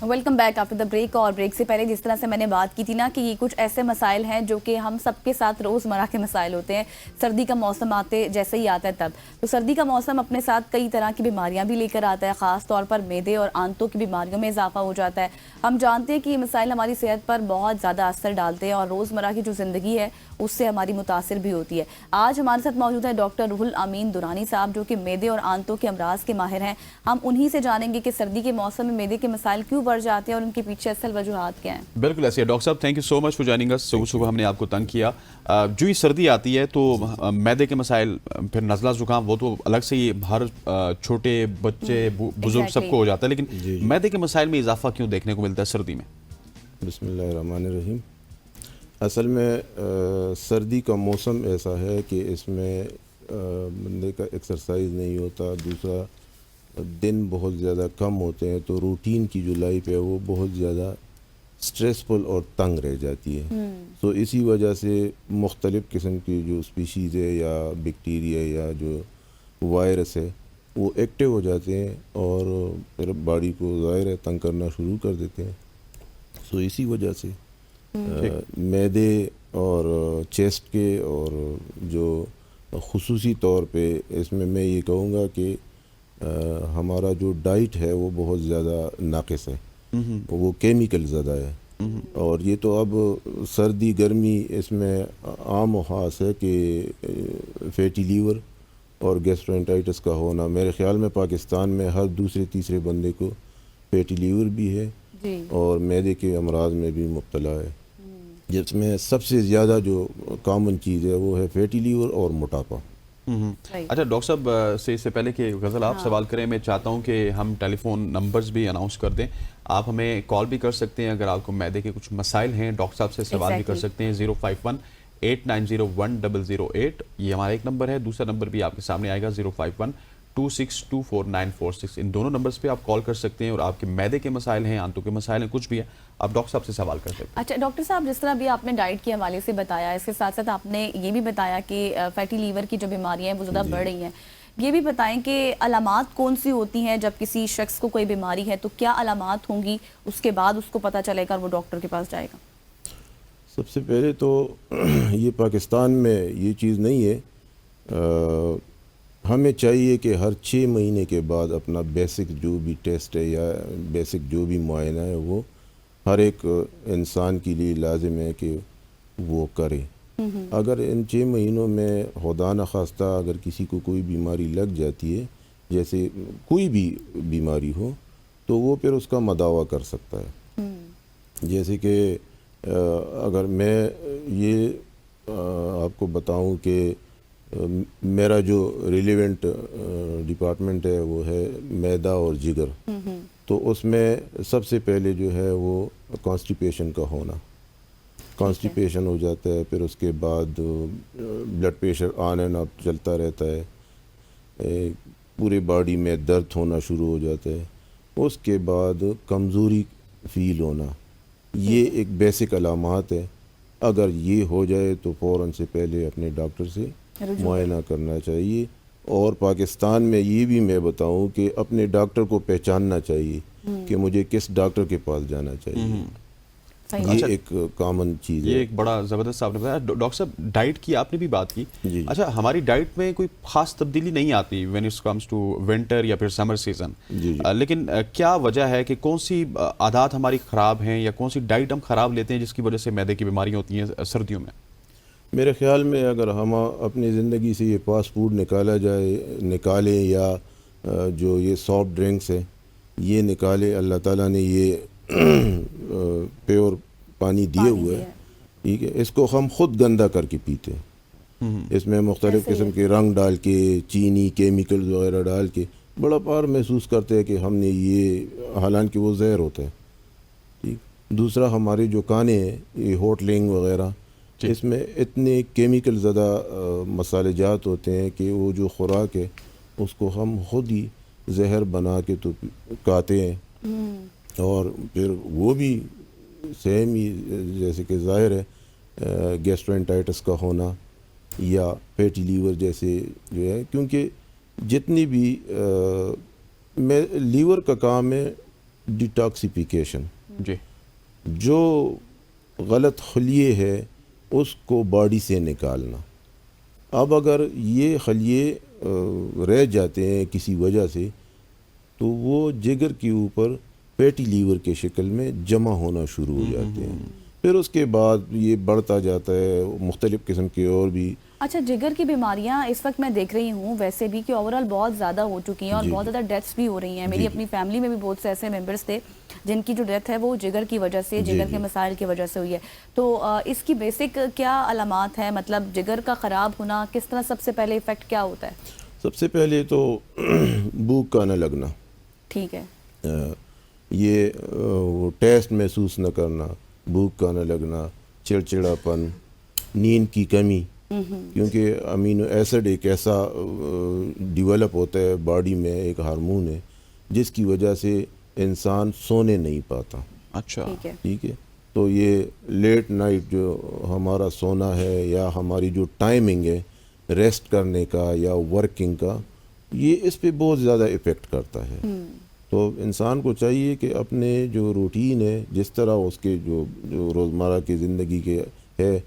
Welcome back after the break. اور break سے پہلے جس طرح سے میں نے بات کی تھی نا کہ یہ کچھ ایسے مسائل ہیں جو کہ ہم سب کے ساتھ روزمرہ کے مسائل ہوتے ہیں. سردی کا موسم آتے جیسے ہی آتا ہے تب تو سردی کا موسم اپنے ساتھ کئی طرح کی بیماریاں بھی لے کر آتا ہے. خاص طور پر معدے اور آنتوں کی بیماریوں میں اضافہ ہو جاتا ہے. ہم جانتے ہیں کہ یہ مسائل ہماری صحت پر بہت زیادہ اثر ڈالتے ہیں اور روزمرہ کی جو زندگی ہے اس سے ہماری متاثر بھی ہوتی ہے. آج ہمارے ساتھ موجود ہے ڈاکٹر روح الامین درانی صاحب جو کہ معدے اور آنتوں کے امراض کے ماہر ہیں. ہم انہی سے جانیں گے کہ سردی کے موسم میں معدے کے مسائل کیوں بڑھ جاتے ہیں اور ان کے پیچھے اصل وجوہات کیا ہیں. بالکل ایسے ڈاکٹر صاحب thank you so much for joining us. صبح صبح ہم نے آپ کو تنگ کیا. جو ہی سردی آتی ہے تو معدے کے مسائل پھر نزلہ زکام وہ تو الگ سے ہی ہر چھوٹے بچے بزرگ سب کو ہو جاتا ہے, لیکن معدے کے مسائل میں اضافہ کیوں دیکھنے کو ملتا ہے سردی میں؟ بسم اللہ الرحمن الرحیم. اصل میں سردی کا موسم ایسا ہے کہ اس میں بندے کا ایکسرسائز نہیں ہوتا. دوسرا دن بہت زیادہ کم ہوتے ہیں تو روٹین کی جو لائف ہے وہ بہت زیادہ سٹریسفل اور تنگ رہ جاتی ہے. تو اسی وجہ سے مختلف قسم کی جو اسپیشیز ہے یا بیکٹیریا یا جو وائرس ہے وہ ایکٹیو ہو جاتے ہیں اور پھر باڈی کو ظاہر ہے تنگ کرنا شروع کر دیتے ہیں. سو اسی وجہ سے معدے اور چیسٹ کے اور جو خصوصی طور پہ اس میں یہ کہوں گا کہ ہمارا جو ڈائٹ ہے وہ بہت زیادہ ناقص ہے, وہ کیمیکل زیادہ ہے. اور یہ تو اب سردی گرمی اس میں عام و خاص ہے کہ فیٹی لیور اور گیسٹرینٹائٹس کا ہونا. میرے خیال میں پاکستان میں ہر دوسرے تیسرے بندے کو فیٹی لیور بھی ہے اور معدے کے امراض میں بھی مبتلا ہے, جس میں سب سے زیادہ جو کامن چیز ہے وہ ہے فیٹی لیور اور موٹاپا. اچھا ڈاکٹر صاحب سے اس سے پہلے کہ غزل آپ سوال کریں, میں چاہتا ہوں کہ ہم ٹیلی فون نمبرز بھی اناؤنس کر دیں. آپ ہمیں کال بھی کر سکتے ہیں اگر آپ کو معدے کے کچھ مسائل ہیں, ڈاکٹر صاحب سے سوال بھی کر سکتے ہیں. 051-8901-008 یہ ہمارا ایک نمبر ہے. دوسرا نمبر بھی آپ کے سامنے آئے گا 051-2624-946. ان دونوں نمبرز پہ آپ کال کر سکتے ہیں اور آپ کے معدے کے مسائل ہیں, آنتوں کے مسائل ہیں, کچھ بھی ہے آپ ڈاکٹر صاحب سے سوال کر سکتے ہیں. اچھا ڈاکٹر صاحب جس طرح بھی آپ نے ڈائٹ کے حوالے سے بتایا, اس کے ساتھ ساتھ آپ نے یہ بھی بتایا کہ فیٹی لیور کی جو بیماریاں ہیں وہ زیادہ بڑھ رہی ہیں. یہ بھی بتائیں کہ علامات کون سی ہوتی ہیں جب کسی شخص کو کوئی بیماری ہے تو کیا علامات ہوں گی, اس کے بعد اس کو پتہ چلے گا اور وہ ڈاکٹر کے پاس جائے گا؟ سب سے پہلے تو یہ پاکستان میں یہ چیز نہیں ہے. ہمیں چاہیے کہ ہر 6 مہینے کے بعد اپنا بیسک جو بھی ٹیسٹ ہے یا بیسک جو بھی معائنہ ہے وہ ہر ایک انسان کے لیے لازم ہے کہ وہ کرے. اگر ان 6 مہینوں میں خدا نخواستہ اگر کسی کو کوئی بیماری لگ جاتی ہے, جیسے کوئی بھی بیماری ہو, تو وہ پھر اس کا مداوع کر سکتا ہے. جیسے کہ اگر میں یہ آپ کو بتاؤں کہ میرا جو ریلیونٹ ڈپارٹمنٹ ہے وہ ہے معدہ اور جگر, تو اس میں سب سے پہلے جو ہے وہ کانسٹیپیشن کا ہونا. کانسٹیپیشن ہو جاتا ہے, پھر اس کے بعد blood pressure on and off چلتا رہتا ہے, پورے باڈی میں درد ہونا شروع ہو جاتا ہے, اس کے بعد کمزوری فیل ہونا. یہ ایک بیسک علامات ہے. اگر یہ ہو جائے تو فوراً سے پہلے اپنے ڈاکٹر سے معائنہ کرنا چاہیے. اور پاکستان میں یہ بھی میں بتاؤں کہ اپنے ڈاکٹر کو پہچاننا چاہیے کہ مجھے کس ڈاکٹر کے پاس جانا چاہیے. یہ ایک کامن چیز ہے. یہ ایک بڑا زبردست آپ نے بتایا. ڈاکٹر صاحب ڈائٹ کی آپ نے بھی بات کی. اچھا ہماری ڈائٹ میں کوئی خاص تبدیلی نہیں آتی when it comes to winter یا پھر سمر سیزن, لیکن کیا وجہ ہے کہ کون سی عادات ہماری خراب ہیں یا کون سی ڈائٹ ہم خراب لیتے ہیں جس کی وجہ سے معدے کی بیماریاں ہوتی ہیں سردیوں میں؟ میرے خیال میں اگر ہم اپنی زندگی سے یہ فاسٹ فوڈ نکالیں یا جو یہ سافٹ ڈرنکس ہیں یہ نکالے, اللہ تعالیٰ نے یہ پیور پانی دیے ہوئے ہیں, ٹھیک ہے, اس کو ہم خود گندا کر کے پیتے ہیں. اس میں مختلف قسم کے رنگ ڈال کے, چینی, کیمیکلز وغیرہ ڈال کے بڑا پار محسوس کرتے ہیں کہ ہم نے یہ, حالانکہ وہ زہر ہوتا ہے. ٹھیک. دوسرا ہمارے جو کھانے ہیں یہ ہوٹلنگ وغیرہ, اس میں اتنے کیمیکل زدہ مسالے جات ہوتے ہیں کہ وہ جو خوراک ہے اس کو ہم خود ہی زہر بنا کے تو کھاتے ہیں. اور پھر وہ بھی سیم ہی جیسے کہ ظاہر ہے گیسٹرینٹائٹس کا ہونا یا فیٹی لیور جیسے جو ہے, کیونکہ جتنی بھی لیور کا کام ہے ڈیٹاکسیفیکیشن. جی جو غلط خلیے ہے اس کو باڈی سے نکالنا. اب اگر یہ خلیے رہ جاتے ہیں کسی وجہ سے تو وہ جگر کے اوپر فیٹی لیور کے شکل میں جمع ہونا شروع ہو جاتے ہیں. پھر اس کے بعد یہ بڑھتا جاتا ہے مختلف قسم کے اور بھی. اچھا جگر کی بیماریاں اس وقت میں دیکھ رہی ہوں ویسے بھی کہ اوورال بہت زیادہ ہو چکی ہیں اور بہت زیادہ ڈیتھس بھی ہو رہی ہیں. میری اپنی فیملی میں بھی بہت سے ایسے ممبرس تھے جن کی جو ڈیتھ ہے وہ جگر کی وجہ سے, جگر کے مسائل کی وجہ سے ہوئی ہے. تو اس کی بیسک کیا علامات ہیں, مطلب جگر کا خراب ہونا کس طرح سب سے پہلے ایفیکٹ کیا ہوتا ہے؟ سب سے پہلے تو بھوک کا نہ لگنا, ٹھیک ہے, یہ وہ ٹیسٹ محسوس نہ کرنا, بھوک کا نہ لگنا, چڑچڑاپن, نیند کی کمی, کیونکہ امینو ایسڈ ایک ایسا ڈیولپ ہوتا ہے باڈی میں, ایک ہارمون ہے جس کی وجہ سے انسان سونے نہیں پاتا. اچھا ٹھیک ہے, تو یہ لیٹ نائٹ جو ہمارا سونا ہے یا ہماری جو ٹائمنگ ہے ریسٹ کرنے کا یا ورکنگ کا, یہ اس پہ بہت زیادہ افیکٹ کرتا ہے. تو انسان کو چاہیے کہ اپنے جو روٹین ہے جس طرح اس کے جو روزمرہ کی زندگی کے ہے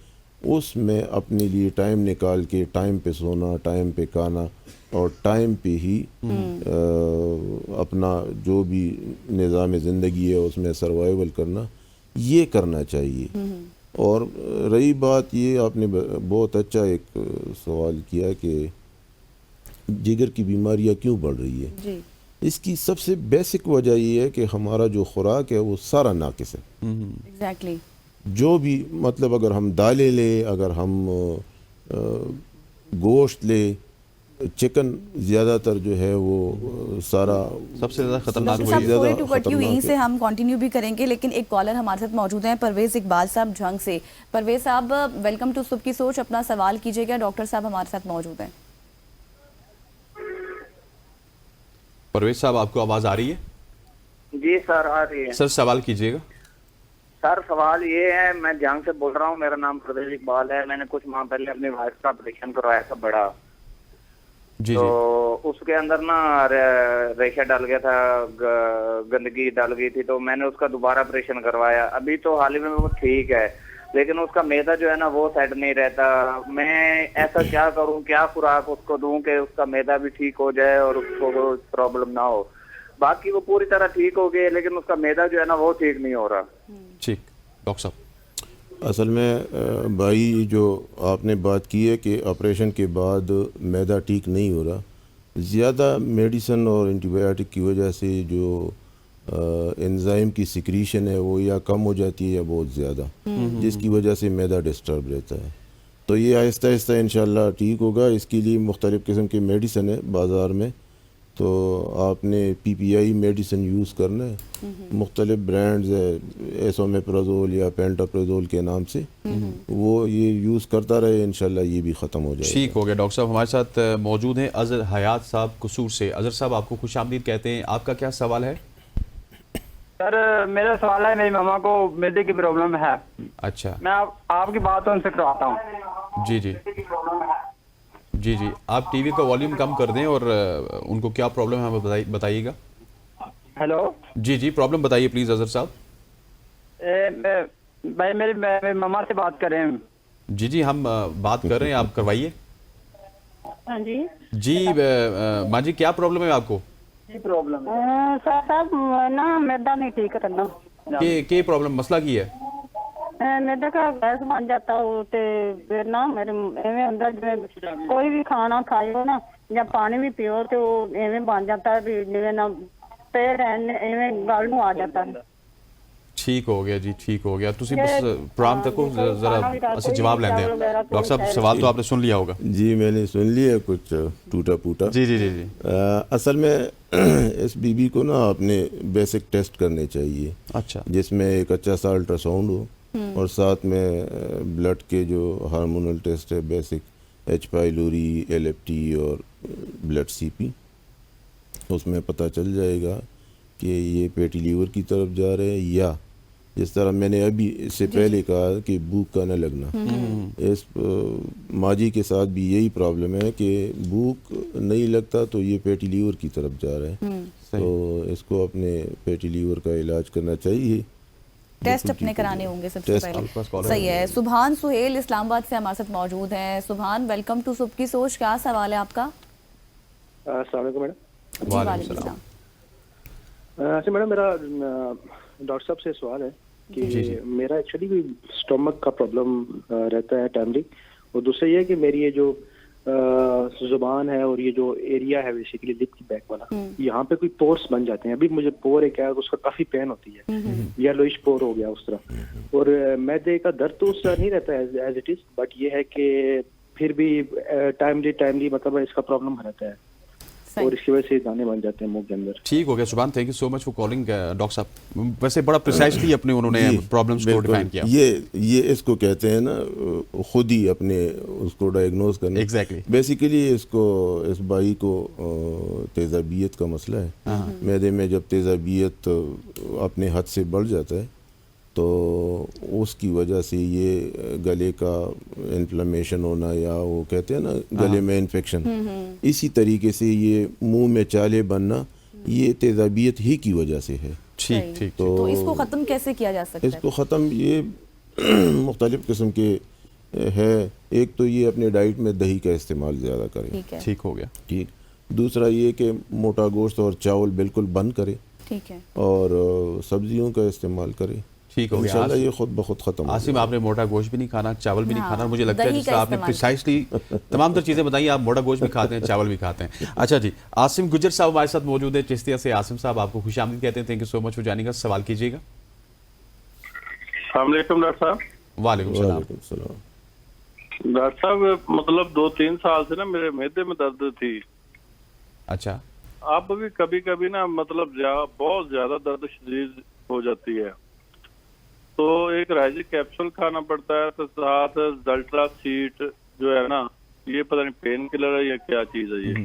اس میں اپنے لیے ٹائم نکال کے ٹائم پہ سونا, ٹائم پہ کھانا اور ٹائم پہ ہی اپنا جو بھی نظام زندگی ہے اس میں سروائیول کرنا, یہ کرنا چاہیے. اور رہی بات یہ, آپ نے بہت اچھا ایک سوال کیا کہ جگر کی بیماریاں کیوں بڑھ رہی ہے. جی, اس کی سب سے بیسک وجہ یہ ہے کہ ہمارا جو خوراک ہے وہ سارا ناقص ہے. ایگزیکٹلی. جو بھی مطلب اگر ہم دالیں لیں, اگر ہم گوشت لیں, چکن زیادہ تر جو ہے وہ سارا سب سے زیادہ خطرناک ڈاکٹر صاحب سوری ٹو کٹ یو, یہیں سے ہم کنٹینیو بھی کریں گے لیکن ایک کالر ہمارے ساتھ موجود ہیں پرویز اقبال صاحب جھنگ سے. پرویز صاحب ویلکم ٹو صبح کی سوچ, اپنا سوال کیجیے گا, ڈاکٹر صاحب ہمارے ساتھ موجود ہیں. پرویز صاحب آپ کو آواز آ رہی ہے؟ جی سر آ رہی ہے. سر سوال کیجیے گا. سر سوال یہ ہے, میں جنگ سے بول رہا ہوں, میرا نام پرویز اقبال ہے. میں نے کچھ ماہ پہلے اپنی وائف کا آپریشن کروایا تھا بڑا, جی تو اس کے اندر نا ریشہ ڈال گیا تھا, گندگی ڈال گئی تھی, تو میں نے اس کا دوبارہ آپریشن کروایا. ابھی تو حال ہی میں وہ ٹھیک ہے لیکن اس کا معدہ جو ہے نا وہ سیٹ نہیں رہتا. میں ایسا کیا کروں, کیا خوراک اس کو دوں کہ اس کا معدہ بھی ٹھیک ہو جائے اور اس کو پرابلم نہ ہو. باقی وہ پوری طرح ٹھیک ہو گئے لیکن اس کا معدہ جو ہے نا وہ ٹھیک نہیں ہو رہا. ٹھیک ڈاکٹر صاحب. اصل میں بھائی جو آپ نے بات کی ہے کہ آپریشن کے بعد معدہ ٹھیک نہیں ہو رہا, زیادہ میڈیسن اور اینٹی بایوٹک کی وجہ سے جو انزائم کی سیکریشن ہے وہ یا کم ہو جاتی ہے یا بہت زیادہ, جس کی وجہ سے معدہ ڈسٹرب رہتا ہے. تو یہ آہستہ آہستہ انشاءاللہ ٹھیک ہوگا. اس کے لیے مختلف قسم کے میڈیسن ہے بازار میں, تو آپ نے پی پی آئی میڈیسن یوز کرنا ہے. مختلف برانڈز ہے, ایسومیپرازول یا پینٹاپرازول کے نام سے, وہ یہ یوز کرتا رہے, انشاءاللہ یہ بھی ختم ہو جائے گا. ٹھیک ہو گیا. ڈاکٹر صاحب ہمارے ساتھ موجود ہیں اظہر حیات صاحب قصور سے. اظہر صاحب آپ کو خوش آمدید کہتے ہیں, آپ کا کیا سوال ہے؟ سر میرا سوال ہے, میری ماما کو معدے کی پرابلم ہے. اچھا, میں آپ کی بات ان سے کرواتا ہوں. جی جی جی جی, آپ ٹی وی کا والیوم کم کر دیں اور ان کو کیا پرابلم ہے ہمیں بتائیے گا. ہیلو, جی جی پرابلم بتائیے پلیز اظہر صاحب. بھائی میری ماما سے بات کریں. جی جی ہم بات کر رہے ہیں, آپ کروائیے. ہاں جی جی ماں جی کیا پرابلم ہے آپ کو؟ پرابلم سر صاحب نا میدا نہیں ٹھیک کرنا. کی پرابلم مسئلہ کی ہے؟ میدا کا گیس بن جاتا ہو تے پھر نا میرے ایویں اندر کوئی بھی کھانا کھائیو نا یا پانی بھی پیو تو ایویں بن جاتا ہے بھی جویں نا پیر ایویں گل نوں آ جاتا ہے. ٹھیک ہو گیا جی, ٹھیک ہو گیا. تسی بس پرام تک ذرا اسی جواب لیندے ہیں. ڈاکٹر صاحب سوال تو آپ نے سن لیا ہوگا. جی میں نے سن لیا کچھ ٹوٹا پوٹا. جی جی جی جی اصل میں اس بی بی کو نا آپ نے بیسک ٹیسٹ کرنے چاہیے. اچھا, جس میں ایک اچھا سا الٹرا ساؤنڈ ہو اور ساتھ میں بلڈ کے جو ہارمونل ٹیسٹ ہے basic, H pylori, L F T اور بلڈ سی پی, اس میں پتہ چل جائے گا کہ یہ پیٹی لیور کی طرف جا رہے ہیں یا جس طرح میں نے ابھی اس سے پہلے کہا کہ بھوک کا نہ لگنا، اس ماجی کے ساتھ بھی یہی پرابلم ہے کہ بھوک نہیں لگتا تو یہ فیٹی لیور کی طرف جا رہا ہے، تو اس کو اپنے فیٹی لیور کا علاج کرنا چاہیے، ٹیسٹ اپنے کرانے ہوں گے سب سے پہلے. صحیح ہے. سبحان سہیل اسلام آباد سے ہمارے ساتھ موجود ہیں. سبحان، ویلکم ٹو صبح کی سوچ. کیا سوال ہے آپ کا؟ السلام علیکم میڈم. جی وعلیکم السلام. اچھا میڈم، میرا ڈاکٹر صاحب سے سوال ہے کہ میرا ایکچولی کوئی اسٹومک کا پرابلم رہتا ہے ٹائملی، اور دوسرا یہ ہے کہ میری یہ جو زبان ہے اور یہ جو ایریا ہے بیسیکلی لپ کی بیک والا، یہاں پہ کوئی پورس بن جاتے ہیں. ابھی مجھے پور ہے کیا اس کا کافی پین ہوتی ہے، یلوئش پور ہو گیا اس طرح، اور معدے کا درد تو اس طرح نہیں رہتا ہے ایز اٹ از، بٹ یہ ہے کہ پھر بھی ٹائملی مطلب اس کا پرابلم رہتا ہے اور اس کی وجہ سے دانے بن جاتے ہیں منہ کے اندر. ٹھیک ہو گیا سبحان، thank you so much for calling doctor صاحب. ویسے بڑا پریسائزلی اپنے انہوں نے پرابلمس کو ڈیفائن کیا. یہ اس کو کہتے ہیں نا خود ہی اپنے اس کو ڈائگنوز کرنا. ایگزیکٹلی. بیسیکلی اس بھائی کو تیزابیت کا مسئلہ ہے. معدے میں جب تیزابیت اپنے حد سے بڑھ جاتا ہے تو اس کی وجہ سے یہ گلے کا انفلیمیشن ہونا، یا وہ کہتے ہیں نا گلے میں انفیکشن، اسی طریقے سے یہ منہ میں چالے بننا، یہ تیزابیت ہی کی وجہ سے ہے. ٹھیک ٹھیک. تو اس کو ختم کیسے کیا جا سکتا ہے؟ اس کو ختم یہ مختلف قسم کے ہے. ایک تو یہ اپنے ڈائٹ میں دہی کا استعمال زیادہ کرے. ٹھیک ہو گیا. ٹھیک. دوسرا یہ کہ موٹا گوشت اور چاول بالکل بند کرے. ٹھیک ہے. اور سبزیوں کا استعمال کرے. ٹھیک ہو گیا. انشاءاللہ یہ خود بخود ختم. عاصم، آپ نے موٹا گوشت بھی نہیں کھانا، چاول بھی نہیں کھانا، مجھے لگتا ہے جس طرح آپ نے پریسائزلی تمام تر چیزیں بتائیں. آپ موٹا گوشت بھی کھاتے ہیں، چاول بھی کھاتے ہیں. اچھا جی، عاصم گجر صاحب ہمارے ساتھ موجود ہیں چشتیہ سے. عاصم صاحب آپ کو خوش آمدید کہتے ہیں. Thank you so much for joining us. سوال کیجیے گا. السلام علیکم ڈاکٹر صاحب. وعلیکم السلام. وعلیکم السلام. ڈاکٹر صاحب مطلب 2-3 سال سے نا میرے معدے میں درد تھی. اچھا. اب بھی کبھی کبھی نا مطلب بہت زیادہ درد شدید ہو جاتی ہے، تو ایک رائزک کیپسول کھانا پڑتا ہے، تو ساتھ زلٹرا سیٹ جو ہے نا، یہ پتہ نہیں پین کلر ہے یا کیا چیز ہے یہ.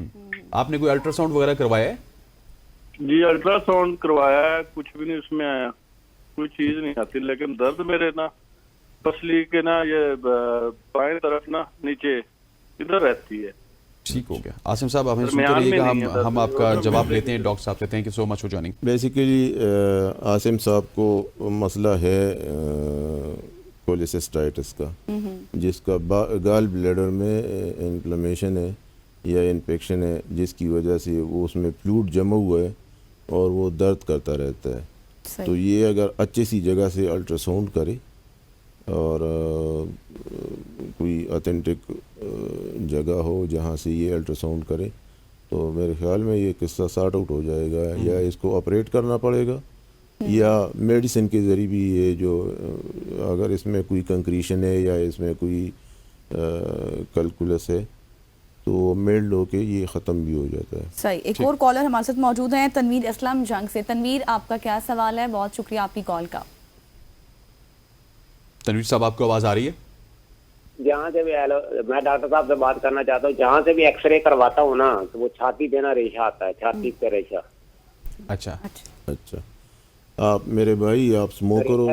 آپ نے کوئی الٹرا ساؤنڈ وغیرہ کروایا ہے؟ جی الٹرا ساؤنڈ کروایا ہے، کچھ بھی نہیں اس میں آیا، کوئی چیز نہیں آتی. لیکن درد میرے نا پسلی کے نا یہ بائیں طرف نا نیچے ادھر رہتی ہے. ٹھیک ہو گیا. عاصم صاحب آپ سنتے رہیے گا، ہم آپ کا جواب لیتے ہیں. ڈاکٹر صاحب سے thank you so much for joining. Basically Asim صاحب کو مسئلہ ہے کولیسسٹائٹس کا، جس کا گال بلیڈر میں انفلیمیشن ہے یا انفیکشن ہے، جس کی وجہ سے وہ اس میں فلوئڈ جمع ہوا ہے اور وہ درد کرتا رہتا ہے. تو یہ اگر اچھی سی جگہ سے الٹرا ساؤنڈ کرے اور کوئی اتھینٹک جگہ ہو جہاں سے یہ الٹرا ساؤنڈ کرے، تو میرے خیال میں یہ قصہ سارٹ آؤٹ ہو جائے گا. یا اس کو آپریٹ کرنا پڑے گا، یا میڈیسن کے ذریعے بھی یہ جو اگر اس میں کوئی کنکریشن ہے یا اس میں کوئی کیلکولس ہے تو میلڈ ہو کے یہ ختم بھی ہو جاتا ہے. صحیح. ایک اور کالر ہمارے ساتھ موجود ہیں، تنویر اسلام جنگ سے. تنویر، آپ کا کیا سوال ہے؟ بہت شکریہ آپ کی کال کا. تنویر صاحب آپ کو آواز آ رہی ہے؟ جہاں سے بھی میں ڈاکٹر صاحب سے بات کرنا چاہتا ہوں، جہاں سے بھی ایکس رے کرواتا ہوں نا تو وہ چھاتی پہ نا ریشہ آتا ہے، چھاتی پہ ریشہ. اچھا اچھا. آپ میرے بھائی آپ اسموکر ہو؟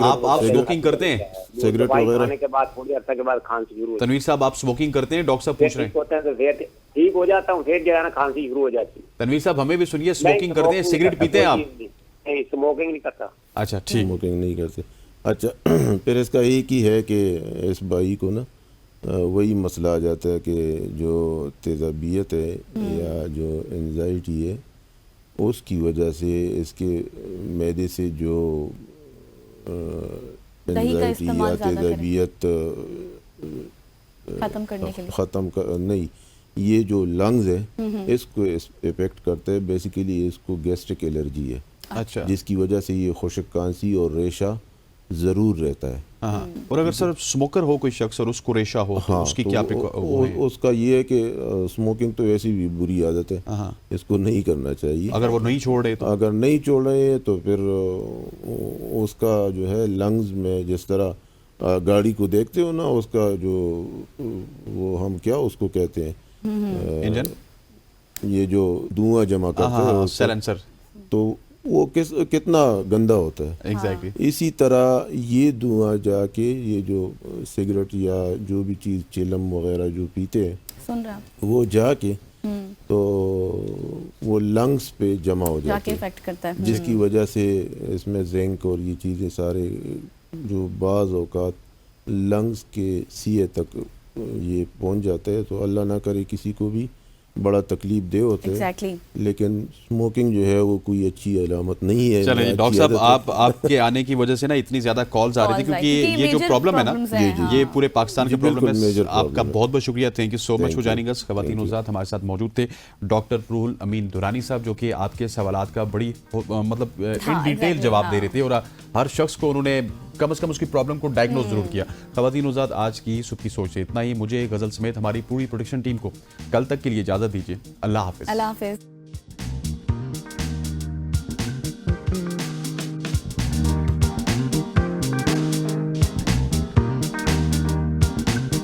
آپ اسموکنگ کرتے ہیں؟ سگریٹ وغیرہ کھانے کے بعد تھوڑی عرصہ کے بعد کھانسی شروع ہوتی ہے. تنویر صاحب آپ اسموکنگ کرتے ہیں؟ ڈاکٹر صاحب پوچھ رہے ہیں. ٹھیک ہو جاتا ہوں، پھر جو ہے نا کھانسی شروع ہو جاتی ہے. تنویر صاحب ہمیں بھی سنیے، اسموکنگ کرتے ہیں؟ سگریٹ پیتے ہیں آپ؟ نہیں، اسموکنگ نہیں کرتا. اچھا ٹھیک. اسموکنگ نہیں کرتے. اچھا. پھر اس کا ایک ہی ہے کہ اس بھائی کو نا وہی مسئلہ آ جاتا ہے کہ جو تیزابیت ہے یا جو انزائٹی ہے اس کی وجہ سے اس کے معدے سے جو انزائٹی یا تیزابیت ختم نہیں، یہ جو لنگز ہے اس کو افیکٹ کرتا ہے. بیسیکلی اس کو گیسٹرک الرجی ہے. اچھا. جس کی وجہ سے یہ خشک کانسی اور ریشہ ضرور رہتا ہے. ہاں. اور اگر سر اسموکر ہو کوئی شخص اور اس کو ریشہ ہو تو اس کی کیا اس کا یہ ہے کہ اسموکنگ تو ایسی بھی بری عادت ہے، اس کو نہیں کرنا چاہیے. اگر وہ نہیں چھوڑ رہے تو اگر نہیں چھوڑ رہے تو پھر اس کا جو ہے لنگز میں جس طرح گاڑی کو دیکھتے ہو نا، اس کا جو وہ ہم کیا اس کو کہتے ہیں انجن، یہ جو دھواں جمع کرتے ہیں سیلنسر، تو وہ کتنا گندا ہوتا ہے. ایگزیکٹلی. اسی طرح یہ دھواں جا کے یہ جو سگریٹ یا جو بھی چیز چلم وغیرہ جو پیتے ہیں سن رہا وہ جا کے تو وہ لنگس پہ جمع ہو جا جاتے کے ہیں، افیکٹ کرتا ہے. جس کی وجہ سے اس میں زنک اور یہ چیزیں سارے جو بعض اوقات لنگس کے سیے تک یہ پہنچ جاتا ہے. تو اللہ نہ کرے کسی کو بھی بڑا تکلیف دہ ہوتا ہے. ایگزیکٹلی. لیکن اسموکنگ جو ہے وہ کوئی اچھی علامت نہیں ہے. چلیں ڈاکٹر صاحب آپ کے آنے کی وجہ سے نا اتنی زیادہ کالز آ رہی تھی کیونکہ یہ جو پرابلم ہے نا یہ پورے پاکستان کا پرابلم ہے. آپ کا بہت بہت شکریہ. Thank you so much for joining us. خواتین حضرات ہمارے ساتھ موجود تھے ڈاکٹر روح الامین دورانی صاحب جو کہ آپ کے سوالات کا بڑی مطلب ان ڈیٹیل جواب دے رہے تھے اور ہر شخص کو انہوں نے کم از کم اس کی پرابلم کو ڈائگنوز ضرور کیا. خواتین حضرات آج کی صبح کی سوچ سے اتنا ہی. مجھے غزل سمیت ہماری پوری پروڈکشن ٹیم کو کل تک کے لیے اجازت دیجیے. اللہ حافظ. اللہ حافظ.